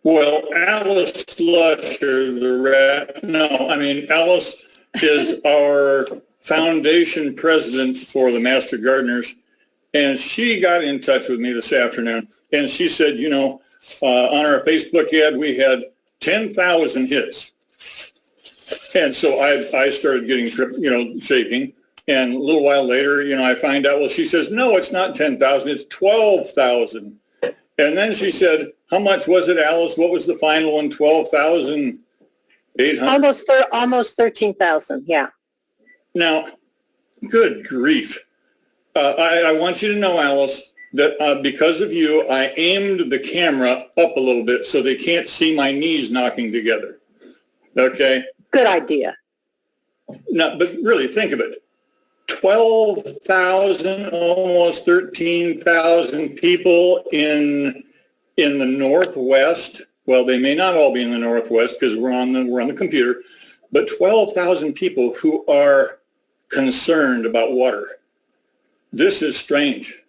Well, Alice Lusher, Alice is our foundation president for the Master Gardeners, and she got in touch with me this afternoon, and she said, on our Facebook ad, we had 10,000 hits. And so I started getting, shaking. And a little while later, I find out, she says, no, it's not 10,000, it's 12,000. And then she said, how much was it, Alice? What was the final one? 12,800? Almost 13,000, yeah. Now, good grief. I want you to know, Alice, that because of you, I aimed the camera up a little bit so they can't see my knees knocking together. Okay? Good idea. No, but really, think of it. 12,000, almost 13,000 people in the Northwest. Well, they may not all be in the Northwest because we're on the computer, but 12,000 people who are concerned about water. This is strange.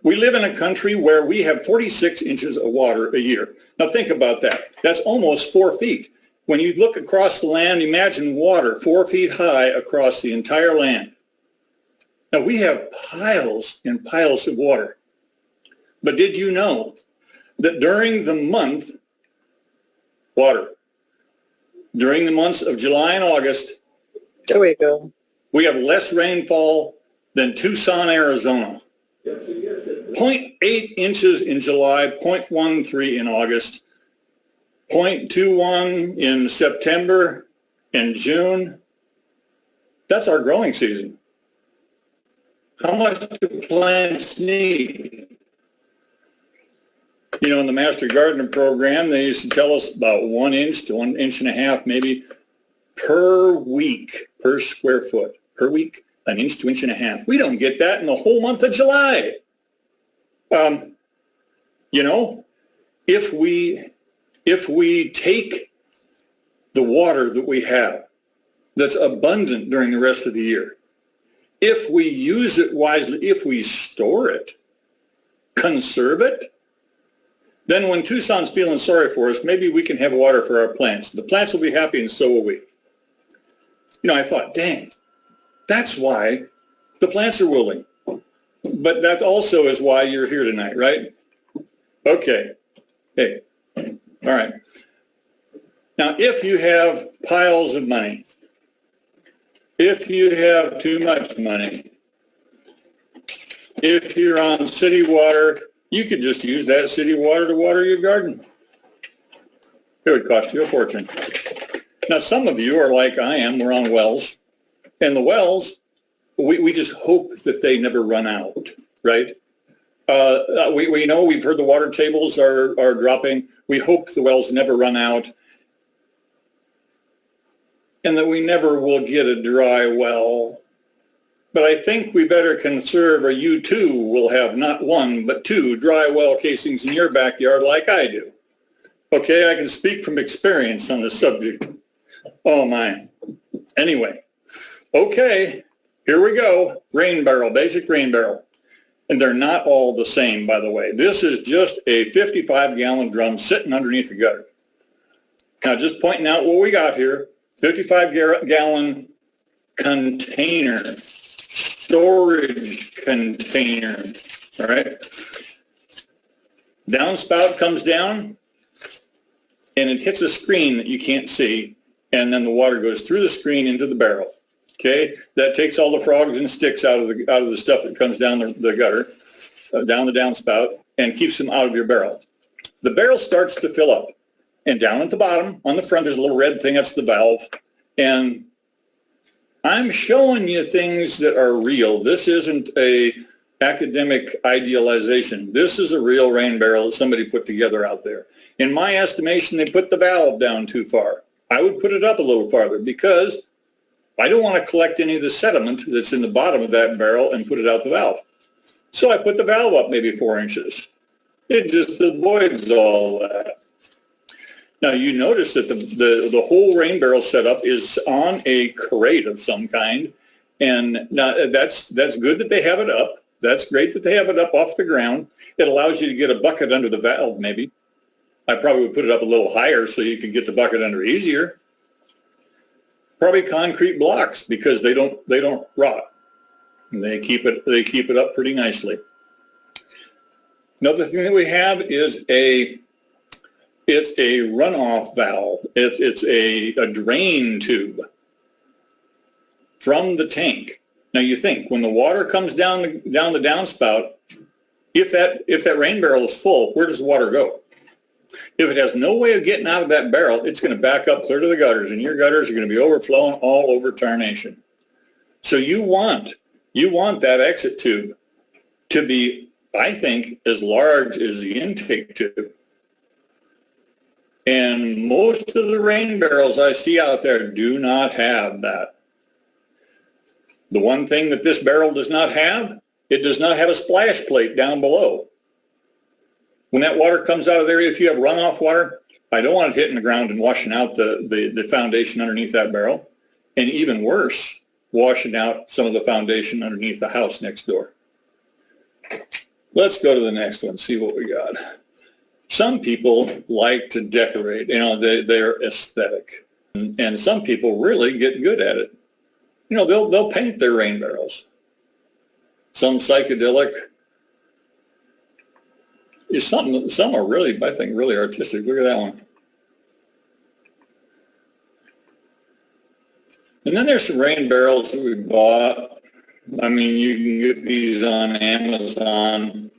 We live in a country where we have 46 inches of water a year. Now think about that. That's almost 4 feet. When you look across the land, imagine water 4 feet high across the entire land. Now we have piles and piles of water. But did you know that during the months of July and August, there we go, we have less rainfall than Tucson, Arizona. 0.8 inches in July, 0.13 in August, 0.21 in September and June. That's our growing season. How much do plants need? In the Master Gardener program, they used to tell us about 1 inch to 1.5 inches maybe per week, per square foot, per week. 1 inch to 1.5 inches. We don't get that in the whole month of July. If we take the water that we have that's abundant during the rest of the year, if we use it wisely, if we store it, conserve it, then when Tucson's feeling sorry for us, maybe we can have water for our plants. The plants will be happy and so will we. I thought, dang. That's why the plants are willing. But that also is why you're here tonight, right? Okay. Hey. All right. Now, if you have piles of money, if you have too much money, if you're on city water, you could just use that city water to water your garden. It would cost you a fortune. Now, some of you are like I am. We're on wells. And the wells, we just hope that they never run out, right? We know, we've heard the water tables are dropping. We hope the wells never run out and that we never will get a dry well. But I think we better conserve, or you too will have not 1, but 2 dry well casings in your backyard like I do. Okay, I can speak from experience on this subject. Oh my. Anyway. Okay, here we go. Rain barrel, basic rain barrel. And they're not all the same, by the way. This is just a 55-gallon drum sitting underneath the gutter. Now, just pointing out what we got here. 55-gallon container, storage container, all right? Downspout comes down, and it hits a screen that you can't see, and then the water goes through the screen into the barrel. Okay, that takes all the frogs and sticks out of the stuff that comes down the gutter, down the downspout, and keeps them out of your barrel. The barrel starts to fill up, and down at the bottom, on the front, there's a little red thing. That's the valve. And I'm showing you things that are real. This isn't a academic idealization. This is a real rain barrel that somebody put together out there. In my estimation, they put the valve down too far. I would put it up a little farther because I don't want to collect any of the sediment that's in the bottom of that barrel and put it out the valve. So I put the valve up maybe 4 inches. It just avoids all that. Now you notice that the whole rain barrel setup is on a crate of some kind. And now that's good that they have it up. That's great that they have it up off the ground. It allows you to get a bucket under the valve maybe. I probably would put it up a little higher so you could get the bucket under easier. Probably concrete blocks because they don't rot. And they keep it up pretty nicely. Another thing that we have is it's a runoff valve. It's a drain tube from the tank. Now you think when the water comes down the downspout, if that rain barrel is full, where does the water go? If it has no way of getting out of that barrel, it's going to back up clear to the gutters, and your gutters are going to be overflowing all over tarnation. So you want that exit tube to be, I think, as large as the intake tube. And most of the rain barrels I see out there do not have that. The one thing that this barrel does not have, it does not have a splash plate down below. When that water comes out of there, if you have runoff water, I don't want it hitting the ground and washing out the foundation underneath that barrel. And even worse, washing out some of the foundation underneath the house next door. Let's go to the next one, see what we got. Some people like to decorate, they're aesthetic. And some people really get good at it. They'll paint their rain barrels. Some psychedelic. Some are really, I think, really artistic. Look at that one. And then there's some rain barrels that we bought. I mean, you can get these on Amazon.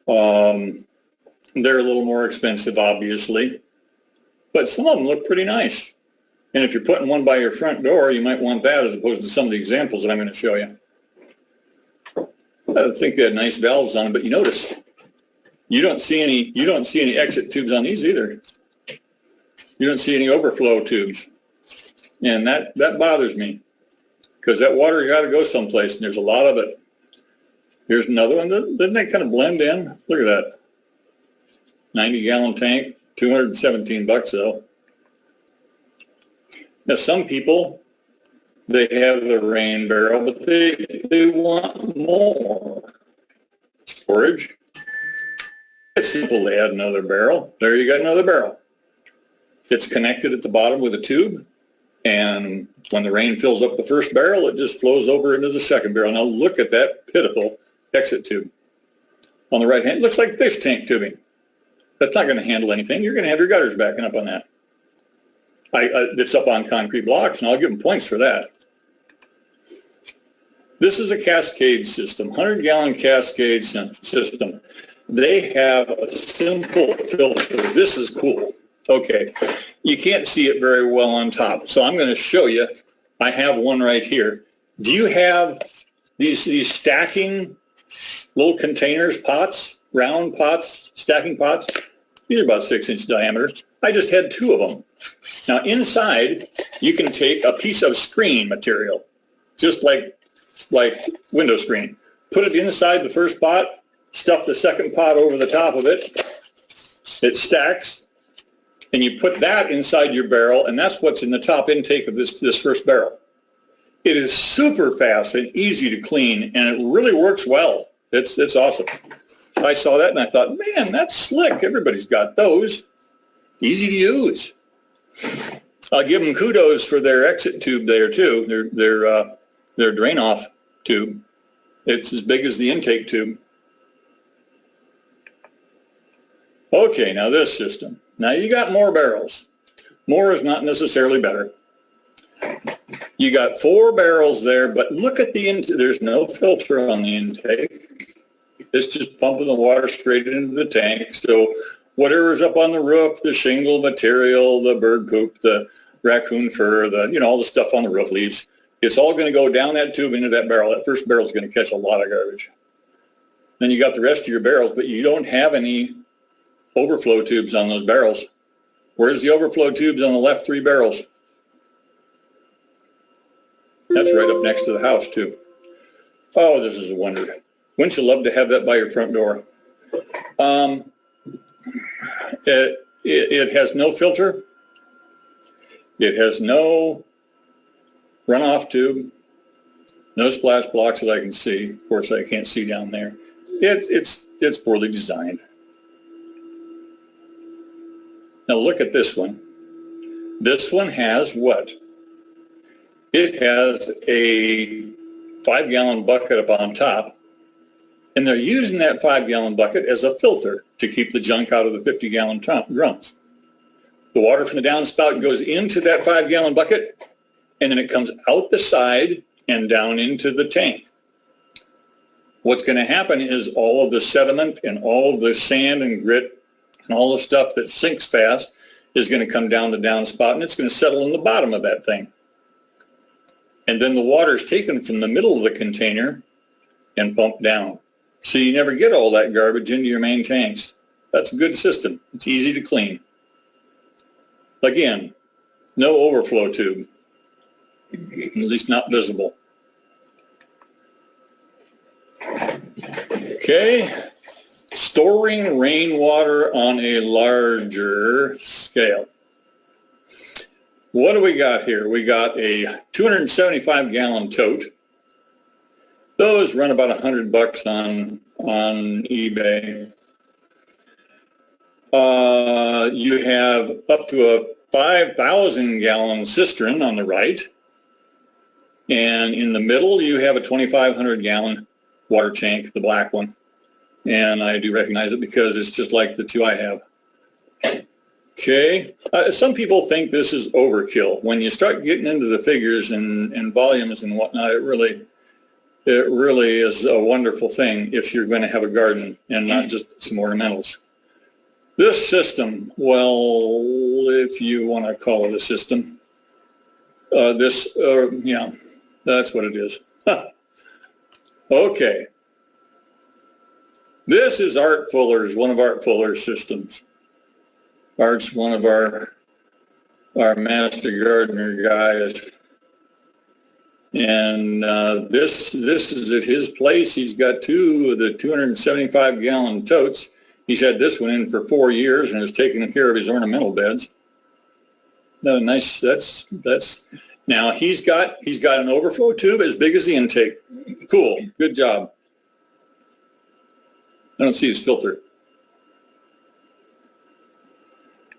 They're a little more expensive, obviously, but some of them look pretty nice. And if you're putting one by your front door, you might want that as opposed to some of the examples that I'm going to show you. I think they had nice valves on them, but you notice you don't see any exit tubes on these either. You don't see any overflow tubes. And that bothers me because that water got to go someplace, and there's a lot of it. Here's another one. Doesn't that kind of blend in? Look at that. 90-gallon tank, $217 though. Now, some people, they have the rain barrel, but they want more storage. It's simple to add another barrel. There you got another barrel. It's connected at the bottom with a tube, and when the rain fills up the first barrel, it just flows over into the second barrel. Now look at that pitiful exit tube. On the right hand, it looks like fish tank tubing. That's not going to handle anything. You're going to have your gutters backing up on that. It's up on concrete blocks, and I'll give them points for that. This is a cascade system, 100-gallon cascade system. They have a simple filter. This is cool. Okay, you can't see it very well on top, so I'm going to show you. I have one right here. Do you have these stacking little containers, pots, round pots, stacking pots? These are about 6-inch diameter. I just had 2 of them. Now inside, you can take a piece of screen material, just like window screen. Put it inside the first pot, stuff the second pot over the top of it. It stacks, and you put that inside your barrel, and that's what's in the top intake of this first barrel. It is super fast and easy to clean, and it really works well. It's awesome. I saw that and I thought, man, that's slick. Everybody's got those. Easy to use. I'll give them kudos for their exit tube there too. Their drain off tube. It's as big as the intake tube. Okay, now this system. Now you got more barrels. More is not necessarily better. You got 4 barrels there, but look at the intake. There's no filter on the intake. It's just pumping the water straight into the tank. So whatever's up on the roof, the shingle material, the bird poop, the raccoon fur, all the stuff on the roof leaves, it's all going to go down that tube into that barrel. That first barrel is going to catch a lot of garbage. Then you got the rest of your barrels, but you don't have any overflow tubes on those barrels. Where's the overflow tubes on the left 3 barrels? That's right up next to the house too. Oh, this is a wonder. Wouldn't you love to have that by your front door? It has no filter. It has no runoff tube. No splash blocks that I can see. Of course, I can't see down there. It's poorly designed. Now look at this one. This one has what? It has a 5-gallon bucket up on top, and they're using that 5-gallon bucket as a filter to keep the junk out of the 50-gallon drums. The water from the downspout goes into that 5-gallon bucket, and then it comes out the side and down into the tank. What's going to happen is all of the sediment and all of the sand and grit and all the stuff that sinks fast is going to come down the downspout, and it's going to settle in the bottom of that thing. And then the water is taken from the middle of the container and pumped down. So you never get all that garbage into your main tanks. That's a good system. It's easy to clean. Again, no overflow tube, at least not visible. Okay, storing rainwater on a larger scale. What do we got here? We got a 275-gallon tote. Those run about $100 on eBay. You have up to a 5,000-gallon cistern on the right. And in the middle, you have a 2,500-gallon water tank, the black one. And I do recognize it because it's just like the two I have. Okay, some people think this is overkill. When you start getting into the figures and volumes and whatnot, it really is a wonderful thing if you're going to have a garden and not just some ornamentals. This system, well, if you want to call it a system, yeah, that's what it is. Okay. This is Art Fuller's, one of Art Fuller's systems. Art's one of our master gardener guys. And this is at his place. He's got two of the 275-gallon totes. He's had this one in for 4 years and is taking care of his ornamental beds. No, nice. That's now he's got an overflow tube as big as the intake. Cool. Good job. I don't see his filter.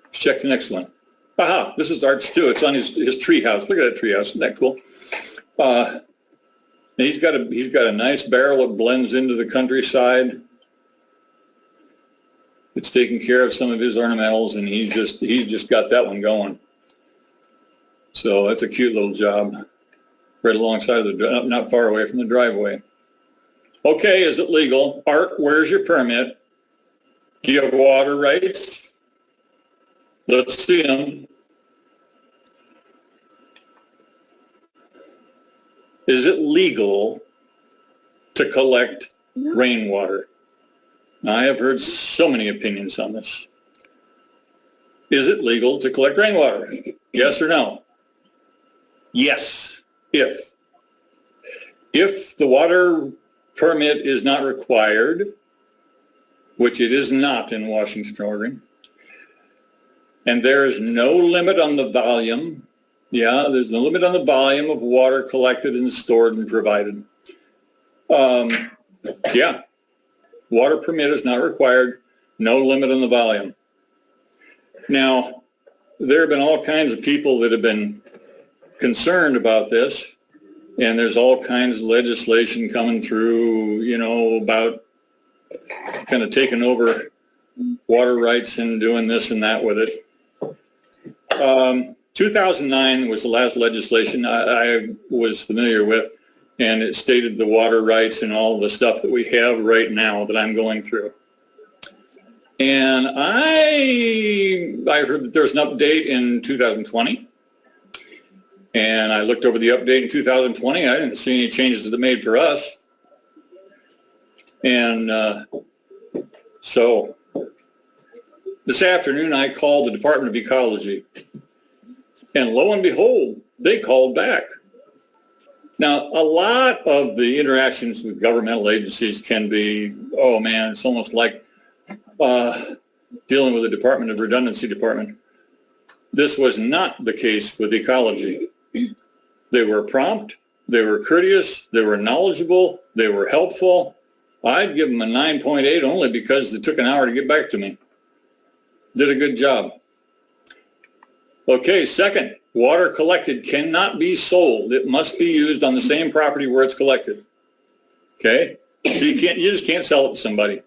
Let's check the next one. Aha, this is Art's too. It's on his tree house. Look at that tree house. Isn't that cool? He's got a nice barrel that blends into the countryside. It's taking care of some of his ornamentals, and he's just got that one going. So that's a cute little job, right alongside of not far away from the driveway. Okay, is it legal? Art, where's your permit? Do you have water rights? Let's see them. Is it legal to collect rainwater? Now, I have heard so many opinions on this. Is it legal to collect rainwater? Yes or no? Yes, if the water permit is not required, which it is not in Washington, Oregon, and there is no limit on the volume. Yeah, there's no limit on the volume of water collected and stored and provided. Yeah, water permit is not required, no limit on the volume. Now, there have been all kinds of people that have been concerned about this, and there's all kinds of legislation coming through, you know, about kind of taking over water rights and doing this and that with it. 2009 was the last legislation I was familiar with, and it stated the water rights and all the stuff that we have right now that I'm going through. And I heard that there was an update in 2020, and I looked over the update in 2020. I didn't see any changes that it made for us. And so this afternoon I called the Department of Ecology, and lo and behold, they called back. Now, a lot of the interactions with governmental agencies can be, oh man, it's almost like dealing with the Department of Redundancy Department. This was not the case with ecology. They were prompt, they were courteous, they were knowledgeable, they were helpful. I'd give them a 9.8 only because it took an hour to get back to me. Did a good job. Okay, second, water collected cannot be sold. It must be used on the same property where it's collected. Okay, so you just can't sell it to somebody.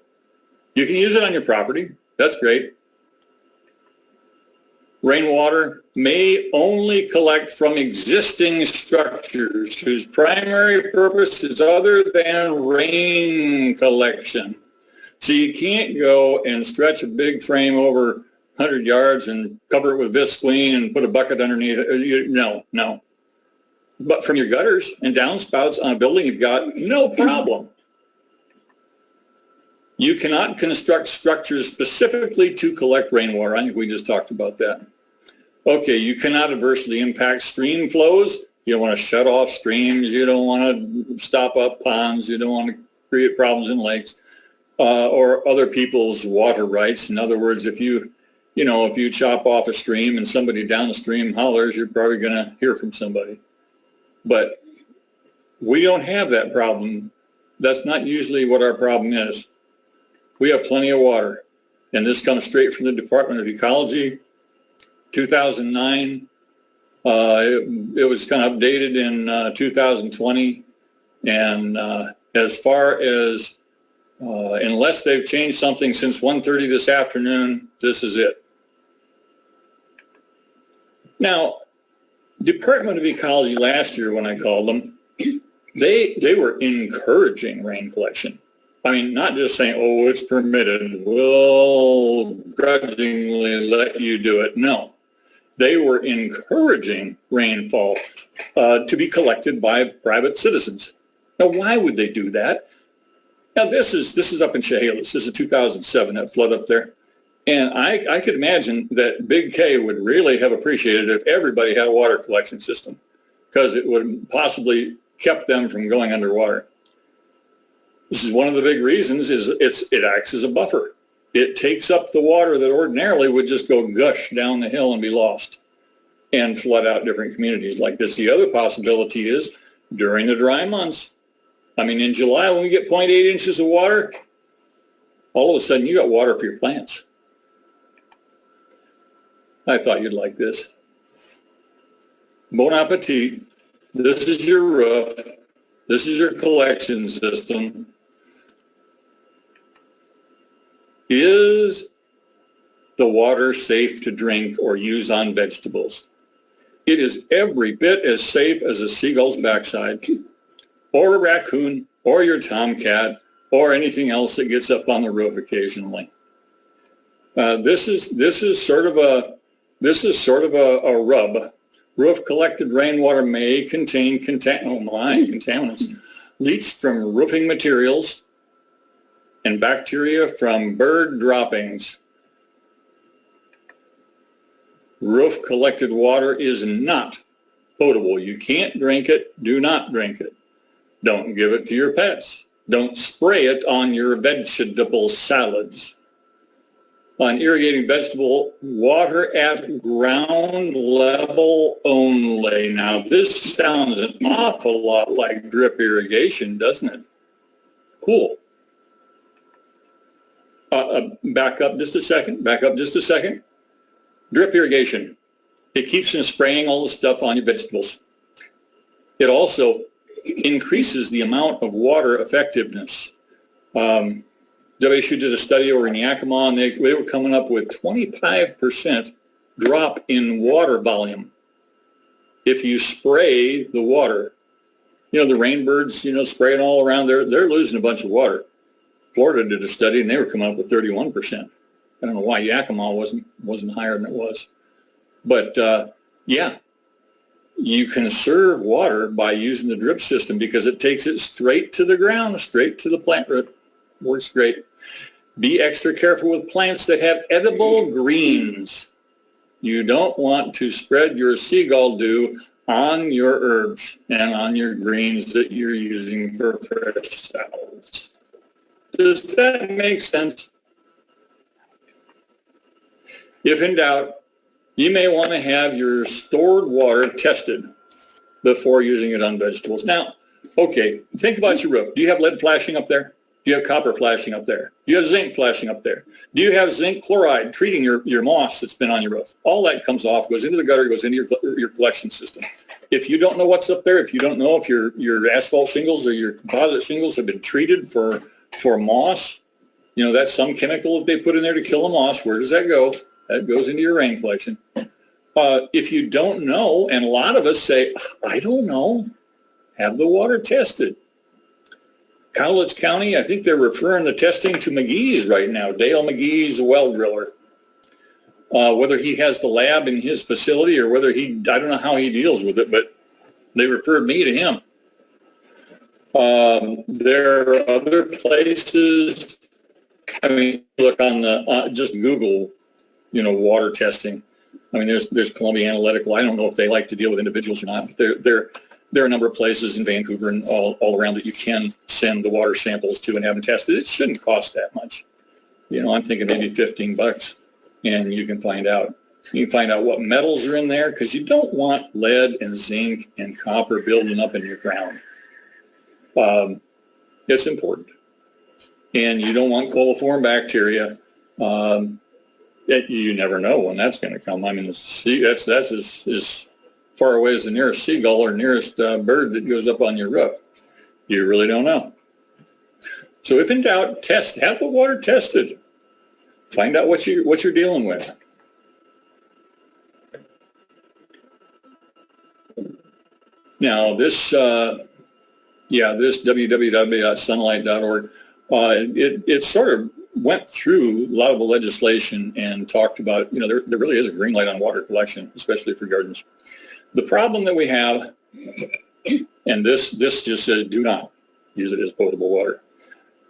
You can use it on your property. That's great. Rainwater may only collect from existing structures whose primary purpose is other than rain collection. So you can't go and stretch a big frame over 100 yards and cover it with visqueen and put a bucket underneath it. No. But from your gutters and downspouts on a building you've got, no problem. You cannot construct structures specifically to collect rainwater. I think we just talked about that. Okay, you cannot adversely impact stream flows. You don't want to shut off streams. You don't want to stop up ponds. You don't want to create problems in lakes or other people's water rights. In other words, if you chop off a stream and somebody down the stream hollers, you're probably going to hear from somebody. But we don't have that problem. That's not usually what our problem is. We have plenty of water, and this comes straight from the Department of Ecology, 2009. It was kind of updated in 2020, and as far as unless they've changed something since 1:30 this afternoon, this is it. Now, Department of Ecology last year, when I called them, they were encouraging rain collection. I mean, not just saying, oh, it's permitted, we'll grudgingly let you do it. No, they were encouraging rainfall to be collected by private citizens. Now, why would they do that? Now, this is up in Chehalis. This is 2007, that flood up there. And I could imagine that Big K would really have appreciated if everybody had a water collection system, because it would possibly kept them from going underwater. This is one of the big reasons is it acts as a buffer. It takes up the water that ordinarily would just go gush down the hill and be lost and flood out different communities like this. The other possibility is during the dry months. I mean, in July, when we get 0.8 inches of water, all of a sudden you got water for your plants. I thought you'd like this. Bon appetit. This is your roof. This is your collection system. Is the water safe to drink or use on vegetables? It is every bit as safe as a seagull's backside, or a raccoon, or your tomcat, or anything else that gets up on the roof occasionally. This is sort of a rub. Roof collected rainwater may contain contaminants leached from roofing materials and bacteria from bird droppings. Roof collected water is not potable. You can't drink it. Do not drink it. Don't give it to your pets. Don't spray it on your vegetable salads. On irrigating vegetable, water at ground level only. Now, this sounds an awful lot like drip irrigation, doesn't it? Cool. Back up just a second. Drip irrigation. It keeps from spraying all the stuff on your vegetables. It also increases the amount of water effectiveness. WSU did a study over in Yakima, and they were coming up with 25% drop in water volume if you spray the water. You know, the rainbirds, spraying all around, they're losing a bunch of water. Florida did a study, and they were coming up with 31%. I don't know why Yakima wasn't higher than it was. But, yeah, you conserve water by using the drip system because it takes it straight to the ground, straight to the plant root. Works great. Be extra careful with plants that have edible greens. You don't want to spread your seagull dew on your herbs and on your greens that you're using for fresh salads. Does that make sense? If in doubt, you may want to have your stored water tested before using it on vegetables. Now, okay, think about your roof. Do you have lead flashing up there? Do you have copper flashing up there? Do you have zinc flashing up there? Do you have zinc chloride treating your moss that's been on your roof? All that comes off, goes into the gutter, goes into your collection system. If you don't know what's up there, if you don't know if your asphalt shingles or your composite shingles have been treated for moss, you know, that's some chemical that they put in there to kill the moss. Where does that go? That goes into your rain collection. If you don't know, and a lot of us say, I don't know, have the water tested. Cowlitz County, I think they're referring the testing to McGee's right now. Dale McGee's a well driller. Whether he has the lab in his facility or whether I don't know how he deals with it, but they referred me to him. There are other places. I mean, look on just Google, you know, water testing. I mean, there's Columbia Analytical. I don't know if they like to deal with individuals or not, but there are a number of places in Vancouver and all around that you can send the water samples to and have them tested. It shouldn't cost that much. You know, I'm thinking maybe $15, and you can find out. You can find out what metals are in there, because you don't want lead and zinc and copper building up in your ground. It's important. And you don't want coliform bacteria. You never know when that's going to come. I mean, that's as far away as the nearest seagull or nearest bird that goes up on your roof. You really don't know. So if in doubt, have the water tested. Find out what you're dealing with. Now this www.sunlight.org, it sort of went through a lot of the legislation and talked about, you know, there really is a green light on water collection, especially for gardens. The problem that we have, and this just says do not use it as potable water.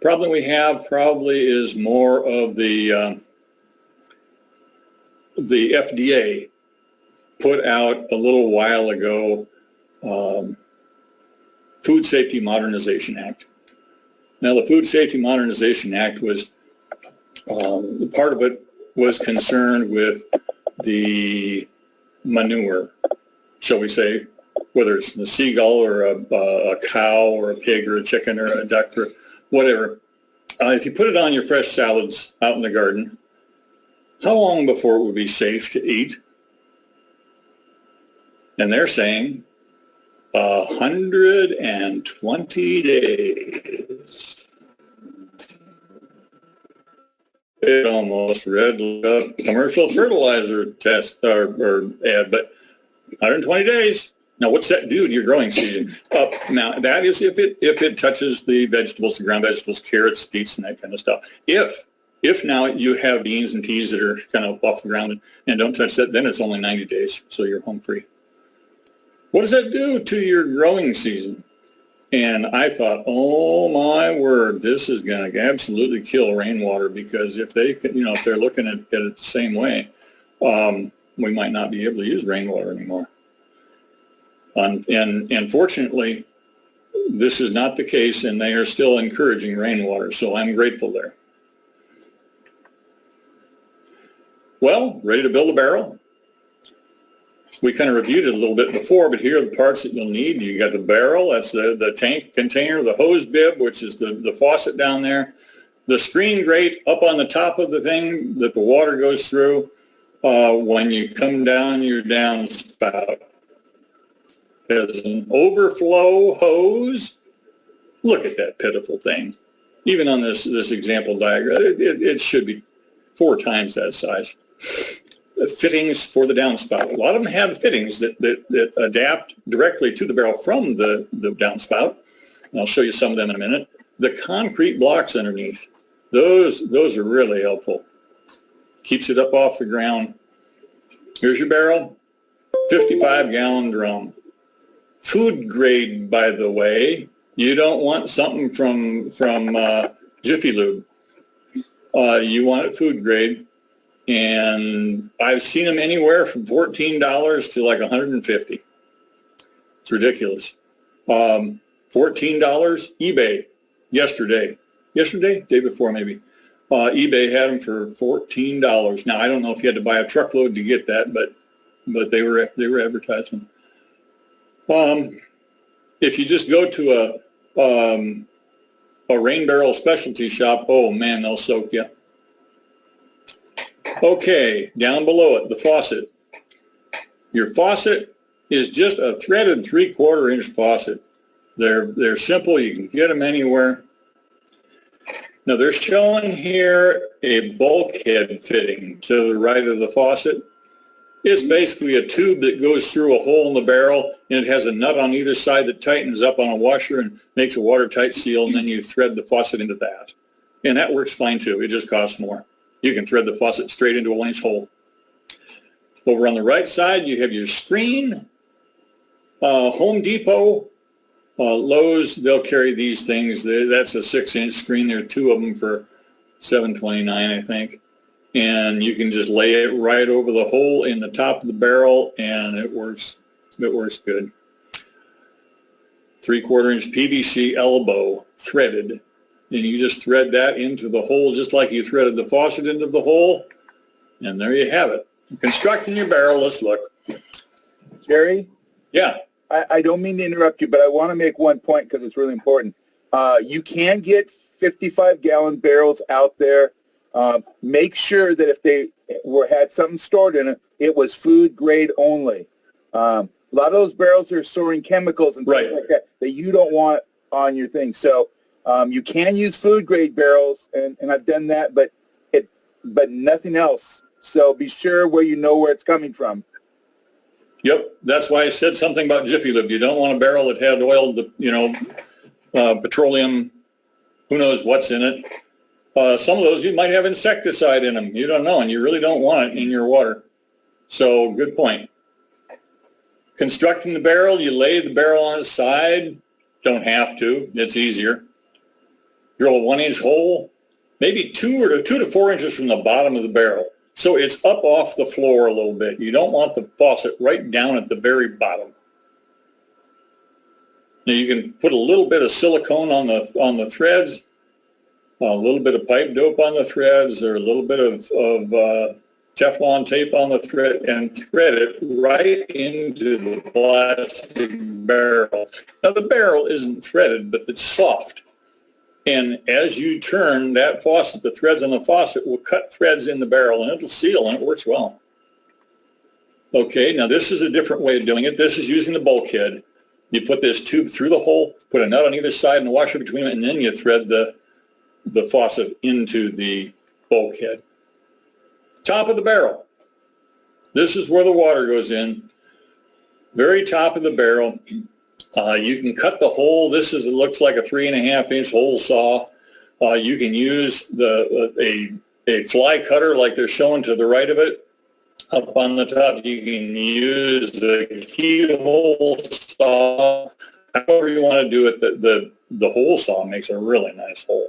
Problem we have probably is more of the FDA put out a little while ago Food Safety Modernization Act. Now, the Food Safety Modernization Act was, part of it was concerned with the manure, shall we say, whether it's a seagull or a cow or a pig or a chicken or a duck or whatever. If you put it on your fresh salads out in the garden, how long before it would be safe to eat? And they're saying 120 days. It almost read a commercial fertilizer test or ad, but 120 days. Now, what's that do to your growing season? Now, that is if it touches the vegetables, the ground vegetables, carrots, beets, and that kind of stuff. If now you have beans and peas that are kind of off the ground and don't touch that, then it's only 90 days, so you're home free. What does that do to your growing season? And I thought, oh my word, this is going to absolutely kill rainwater, because if they're looking at it the same way, we might not be able to use rainwater anymore. And fortunately, this is not the case, and they are still encouraging rainwater, so I'm grateful there. Well, ready to build a barrel? We kind of reviewed it a little bit before, but here are the parts that you'll need. You got the barrel, that's the tank container, the hose bib, which is the faucet down there, the screen grate up on the top of the thing that the water goes through when you come down your downspout. There's an overflow hose. Look at that pitiful thing. Even on this example diagram, it should be 4 times that size. Fittings for the downspout. A lot of them have fittings that adapt directly to the barrel from the downspout. And I'll show you some of them in a minute. The concrete blocks underneath, those are really helpful. Keeps it up off the ground. Here's your barrel, 55-gallon drum. Food grade, by the way. You don't want something from Jiffy Lube. You want it food grade. And I've seen them anywhere from $14 to like $150. It's ridiculous. $14 eBay yesterday, day before maybe. eBay had them for $14. Now I don't know if you had to buy a truckload to get that, but they were advertising. If you just go to a rain barrel specialty shop, oh man, they'll soak you. Okay, down below it, the faucet. Your faucet is just a threaded 3/4 inch faucet. They're simple, you can get them anywhere. Now they're showing here a bulkhead fitting to the right of the faucet. It's basically a tube that goes through a hole in the barrel, and it has a nut on either side that tightens up on a washer and makes a watertight seal, and then you thread the faucet into that. And that works fine too, it just costs more. You can thread the faucet straight into a 1-inch hole. Over on the right side, you have your screen. Home Depot, Lowe's, they'll carry these things. That's a 6-inch screen. There are 2 of them for $7.29, I think. And you can just lay it right over the hole in the top of the barrel, and it works good. 3/4 inch PVC elbow threaded, and you just thread that into the hole just like you threaded the faucet into the hole, and there you have it. Constructing your barrel. Let's look. Jerry, Yeah. I don't mean to interrupt you, but I want to make one point because it's really important. You can get 55-gallon barrels out there. Make sure that if they had something stored in it, it was food grade only. A lot of those barrels are storing chemicals and things like that you don't want on your thing. So you can use food grade barrels, and I've done that, but nothing else. So be sure where you know where it's coming from. Yep, that's why I said something about Jiffy Lube. You don't want a barrel that had oil, petroleum, who knows what's in it. Some of those, you might have insecticide in them. You don't know, and you really don't want it in your water. So, good point. Constructing the barrel, you lay the barrel on its side. Don't have to. It's easier. Drill a 1-inch hole, maybe 2 to 4 inches from the bottom of the barrel. So it's up off the floor a little bit. You don't want the faucet right down at the very bottom. Now you can put a little bit of silicone on the threads, a little bit of pipe dope on the threads, or a little bit of Teflon tape on the thread, and thread it right into the plastic barrel. Now the barrel isn't threaded, but it's soft. And as you turn that faucet, the threads on the faucet will cut threads in the barrel, and it'll seal, and it works well. Okay, now this is a different way of doing it. This is using the bulkhead. You put this tube through the hole, put a nut on either side and a washer between them, and then you thread the faucet into the bulkhead. Top of the barrel. This is where the water goes in. Very top of the barrel. You can cut the hole. It looks like a 3.5-inch hole saw. You can use a fly cutter like they're showing to the right of it. Up on the top, you can use the keyhole saw. However you want to do it, the hole saw makes a really nice hole.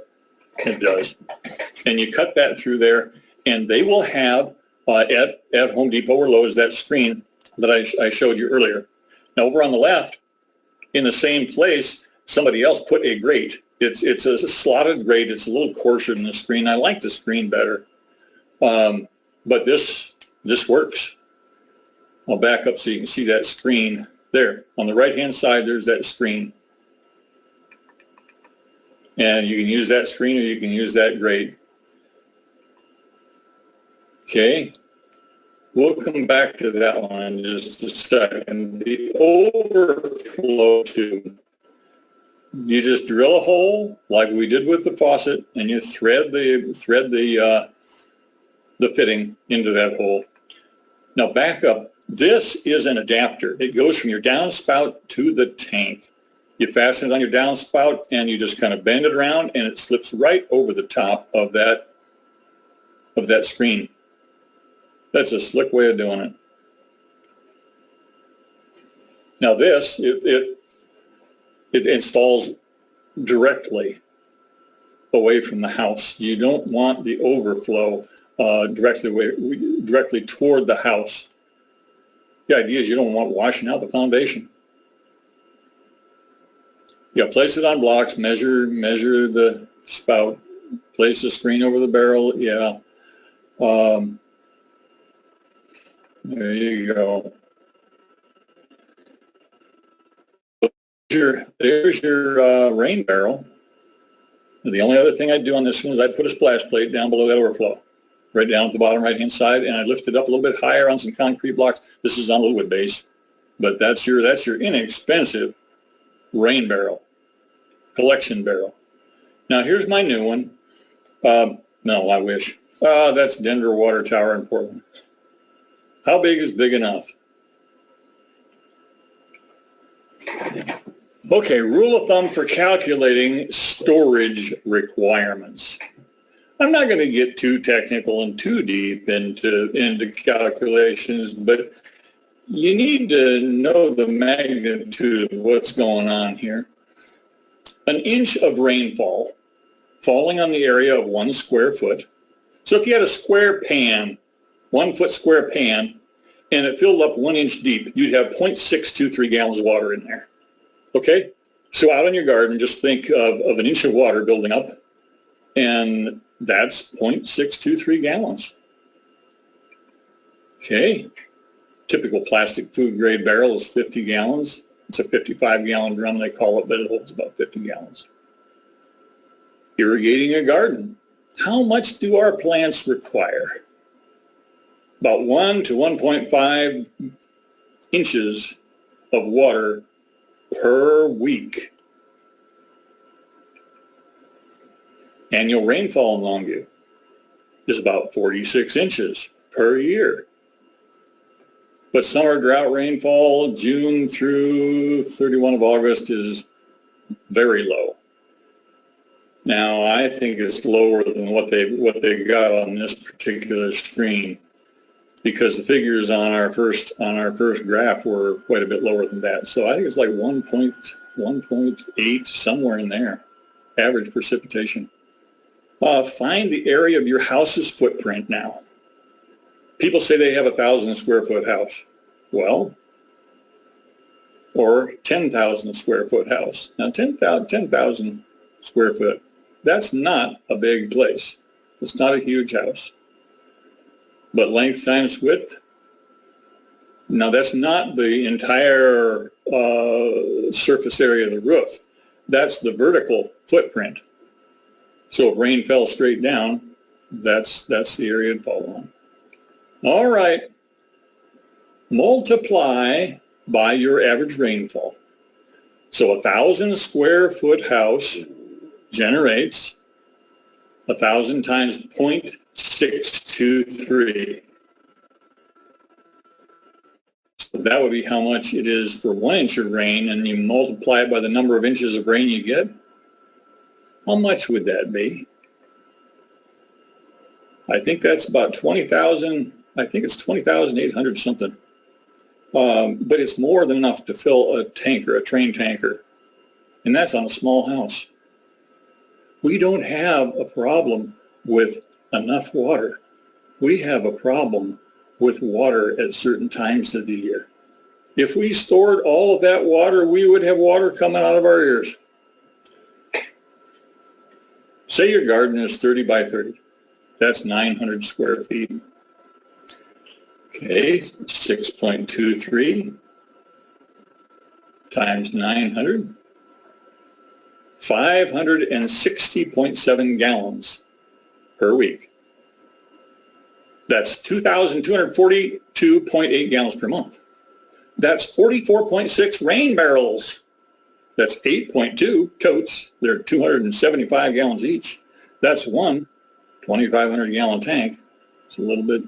It does. And you cut that through there, and they will have at Home Depot or Lowe's that screen that I showed you earlier. Now over on the left, in the same place, somebody else put a grate. It's a slotted grate. It's a little coarser than the screen. I like the screen better, but this works. I'll back up so you can see that screen there. On the right-hand side, there's that screen. And you can use that screen or you can use that grate. Okay. We'll come back to that one in just a second. The overflow tube. You just drill a hole like we did with the faucet, and you thread the fitting into that hole. Now back up. This is an adapter. It goes from your downspout to the tank. You fasten it on your downspout, and you just kind of bend it around, and it slips right over the top of that screen. That's a slick way of doing it. Now this, it installs directly away from the house. You don't want the overflow directly toward the house. The idea is you don't want washing out the foundation. You got to place it on blocks, measure the spout, place the screen over the barrel. Yeah. There you go. There's your rain barrel. The only other thing I'd do on this one is I'd put a splash plate down below that overflow, right down at the bottom right-hand side, and I'd lift it up a little bit higher on some concrete blocks. This is on a wood base, but that's your inexpensive rain barrel, collection barrel. Now here's my new one. No, I wish. That's Denver Water Tower in Portland. How big is big enough? Okay, rule of thumb for calculating storage requirements. I'm not going to get too technical and too deep into calculations, but you need to know the magnitude of what's going on here. An inch of rainfall falling on the area of 1 square foot. So if you had a square pan, 1 foot square pan, and it filled up 1 inch deep, you'd have 0.623 gallons of water in there. Okay? So out in your garden, just think of an inch of water building up, and that's 0.623 gallons. Okay? Typical plastic food grade barrel is 50 gallons. It's a 55-gallon drum, they call it, but it holds about 50 gallons. Irrigating a garden. How much do our plants require? About 1 to 1.5 inches of water per week. Annual rainfall in Longview is about 46 inches per year. But summer drought rainfall, June through 31 of August, is very low. Now, I think it's lower than what they got on this particular screen, because the figures on our first graph were quite a bit lower than that. So I think it's like 1.8, somewhere in there, average precipitation. Find the area of your house's footprint now. People say they have a 1,000 square foot house. Well, or 10,000 square foot house. Now 10,000 square foot, that's not a big place. It's not a huge house. But length times width, now that's not the entire surface area of the roof. That's the vertical footprint. So if rain fell straight down, that's the area it'd fall on. All right, multiply by your average rainfall. So 1,000 square foot house generates 1,000 times 0.623. So that would be how much it is for 1 inch of rain, and you multiply it by the number of inches of rain you get. How much would that be? I think that's about 20,000. I think it's 20,800 something. But it's more than enough to fill a tanker, a train tanker. And that's on a small house. We don't have a problem with enough water. We have a problem with water at certain times of the year. If we stored all of that water, we would have water coming out of our ears. Say your garden is 30 by 30. That's 900 square feet. Okay, 6.23 times 900, 560.7 gallons per week. That's 2,242.8 gallons per month. That's 44.6 rain barrels. That's 8.2 totes. They're 275 gallons each. That's one 2,500 gallon tank. It's a little bit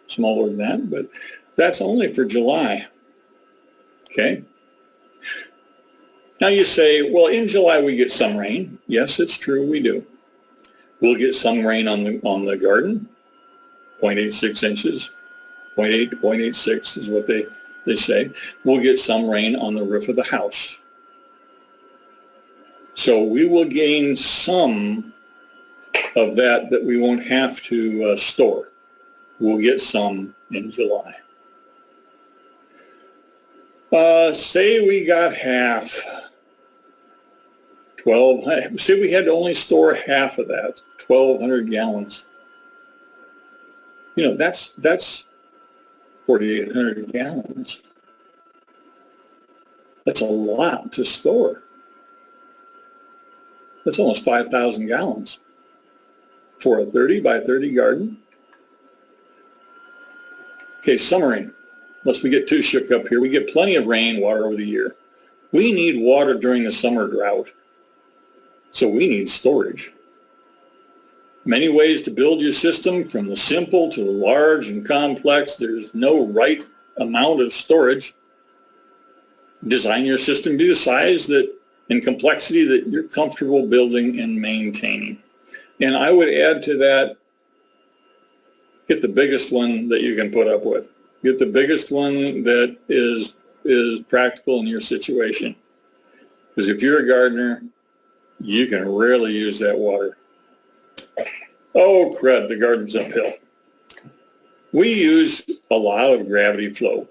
smaller than that, but that's only for July. Okay. Now you say, well, in July we get some rain. Yes, it's true, we do. We'll get some rain on the garden, 0.86 inches, 0.8 to 0.86 is what they say. We'll get some rain on the roof of the house. So we will gain some of that we won't have to store. We'll get some in July. Say we got half. Say we had to only store half of that, 1,200 gallons. You know, that's 4,800 gallons. That's a lot to store. That's almost 5,000 gallons for a 30 by 30 garden. Okay, summary. Lest we get too shook up here, we get plenty of rainwater over the year. We need water during the summer drought, so we need storage. Many ways to build your system, from the simple to the large and complex. There's no right amount of storage. Design your system to be the size that and complexity that you're comfortable building and maintaining. And I would add to that, get the biggest one that you can put up with. Get the biggest one that is practical in your situation. Because if you're a gardener, you can rarely use that water. Oh, crud, the garden's uphill. We use a lot of gravity flow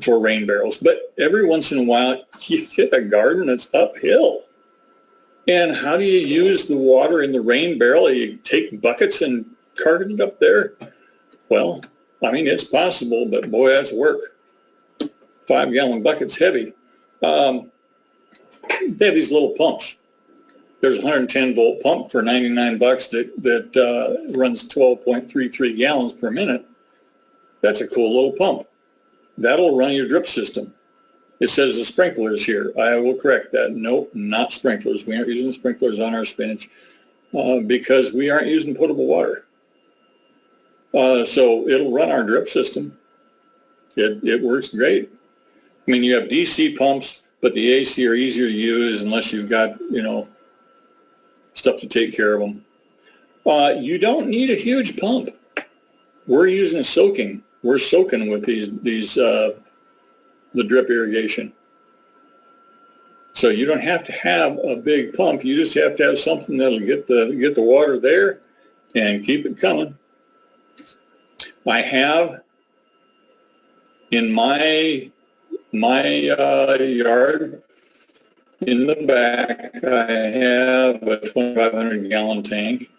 for rain barrels, but every once in a while you get a garden that's uphill. And how do you use the water in the rain barrel? You take buckets and cart it up there? Well, I mean, it's possible, but boy, that's work. 5-gallon bucket's heavy. They have these little pumps. There's a 110 volt pump for 99 bucks that runs 12.33 gallons per minute. That's a cool little pump. That'll run your drip system. It says the sprinklers here. I will correct that. Nope, not sprinklers. We aren't using sprinklers on our spinach because we aren't using potable water. So it'll run our drip system. It works great. I mean, you have DC pumps, but the AC are easier to use unless you've got, stuff to take care of them. You don't need a huge pump. We're using soaking. We're soaking with the drip irrigation. So you don't have to have a big pump. You just have to have something that'll get the water there and keep it coming. I have in my yard in the back, I have a 2,500 gallon tank,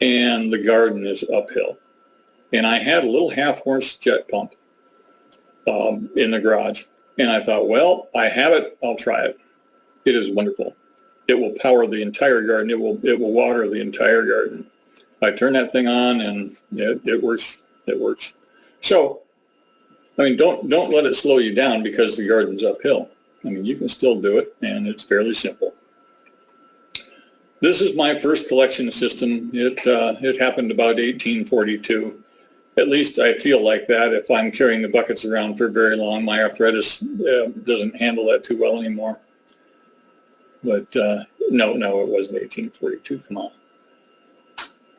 and the garden is uphill. And I had a little half-horse jet pump in the garage. And I thought, well, I have it, I'll try it. It is wonderful. It will power the entire garden. It will water the entire garden. I turn that thing on and it works. It works. So, I mean, don't let it slow you down because the garden's uphill. I mean, you can still do it, and it's fairly simple. This is my first collection system. It happened about 1842. At least I feel like that. If I'm carrying the buckets around for very long, my arthritis doesn't handle that too well anymore. But no, it wasn't 1842. Come on.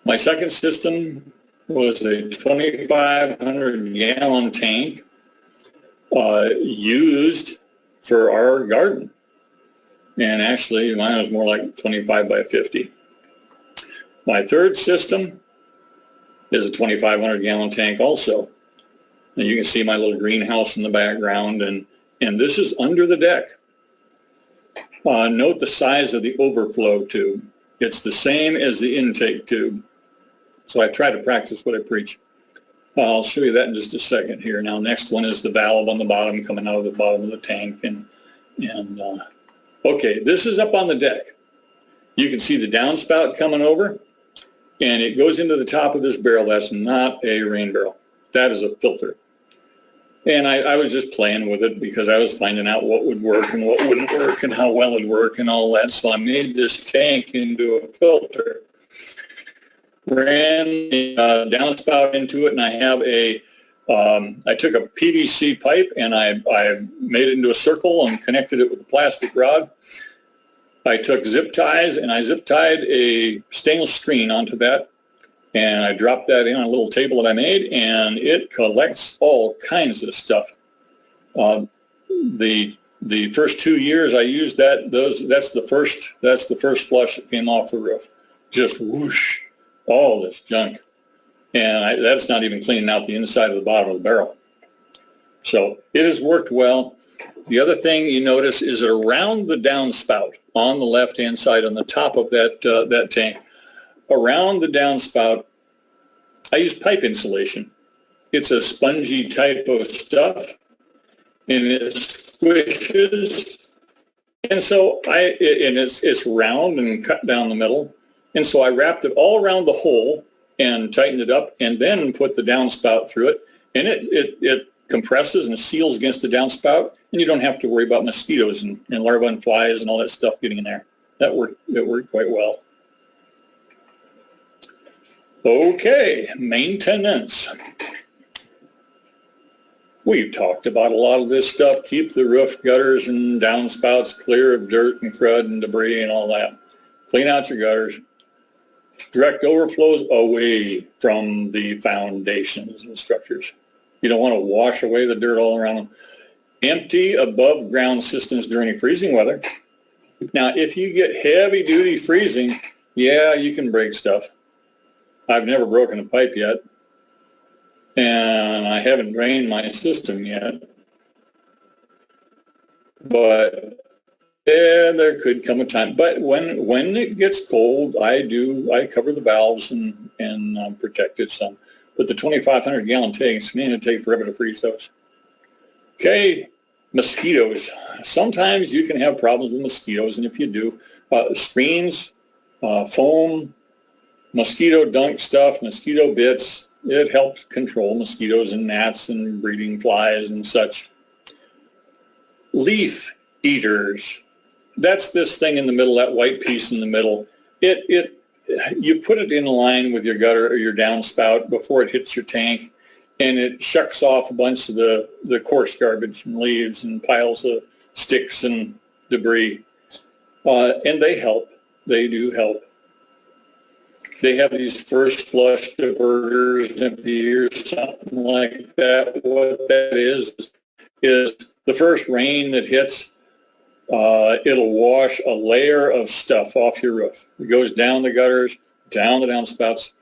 My second system was a 2,500 gallon tank used for our garden. And actually, mine was more like 25 by 50. My third system is a 2,500 gallon tank also. And you can see my little greenhouse in the background, and this is under the deck. Note the size of the overflow tube. It's the same as the intake tube. So I try to practice what I preach. I'll show you that in just a second here. Now, next one is the valve on the bottom coming out of the bottom of the tank. Okay, this is up on the deck. You can see the downspout coming over, and it goes into the top of this barrel. That's not a rain barrel. That is a filter. And I was just playing with it because I was finding out what would work and what wouldn't work and how well it'd work and all that. So I made this tank into a filter. Ran the downspout into it, and I have I took a PVC pipe and I made it into a circle and connected it with a plastic rod. I took zip ties and I zip tied a stainless screen onto that, and I dropped that in on a little table that I made, and it collects all kinds of stuff. The first 2 years I used that. That's the first flush that came off the roof. Just whoosh. All this junk. And that's not even cleaning out the inside of the bottom of the barrel. So it has worked well. The other thing you notice is that around the downspout on the left-hand side on the top of that tank, around the downspout, I use pipe insulation. It's a spongy type of stuff, and it squishes And so it's round and cut down the middle. And so I wrapped it all around the hole and tightened it up and then put the downspout through it. And it compresses and seals against the downspout, and you don't have to worry about mosquitoes and larvae and flies and all that stuff getting in there. It worked quite well. Okay, maintenance. We've talked about a lot of this stuff. Keep the roof gutters and downspouts clear of dirt and crud and debris and all that. Clean out your gutters. Direct overflows away from the foundations and structures. You don't want to wash away the dirt all around them. Empty above ground systems during freezing weather. Now, if you get heavy duty freezing, yeah, you can break stuff. I've never broken a pipe yet, and I haven't drained my system yet. But yeah, there could come a time. But when it gets cold, I cover the valves and protect it some. But the 2,500 gallon tanks, man, it'd take forever to freeze those. Okay, mosquitoes. Sometimes you can have problems with mosquitoes, and if you do, screens, foam, mosquito dunk stuff, mosquito bits, it helps control mosquitoes and gnats and breeding flies and such. Leaf eaters. That's this thing in the middle, that white piece in the middle. You put it in line with your gutter or your downspout before it hits your tank, and it shucks off a bunch of the coarse garbage and leaves and piles of sticks and debris. And they help. They do help. They have these first flush diverters, and if you hear something like that, what that is the first rain that hits, it'll wash a layer of stuff off your roof. It goes down the gutters, down the downspouts,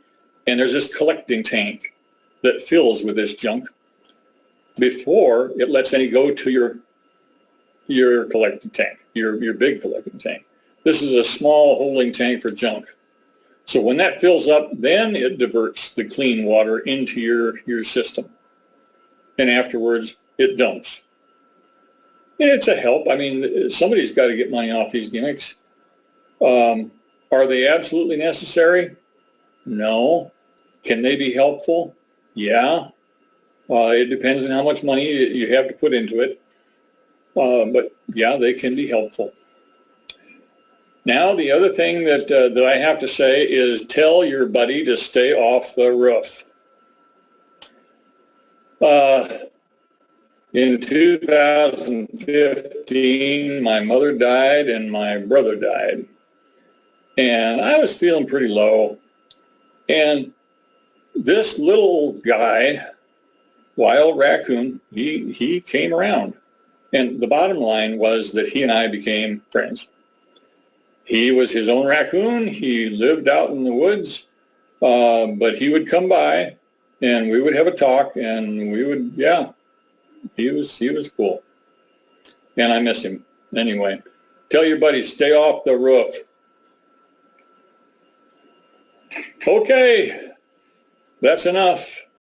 and there's this collecting tank that fills with this junk before it lets any go to your collecting tank, your big collecting tank. This is a small holding tank for junk. So when that fills up, then it diverts the clean water into your system. And afterwards, it dumps. And it's a help. I mean, somebody's got to get money off these gimmicks. Are they absolutely necessary? No. Can they be helpful? Yeah. It depends on how much money you have to put into it. But yeah, they can be helpful. Now, the other thing that I have to say is tell your buddy to stay off the roof. In 2015, my mother died and my brother died. And I was feeling pretty low. And this little guy, wild raccoon, he came around. And the bottom line was that he and I became friends. He was his own raccoon. He lived out in the woods, but he would come by and we would have a talk, and we would, yeah, he was cool. And I miss him. Anyway, tell your buddies, stay off the roof. Okay, that's enough.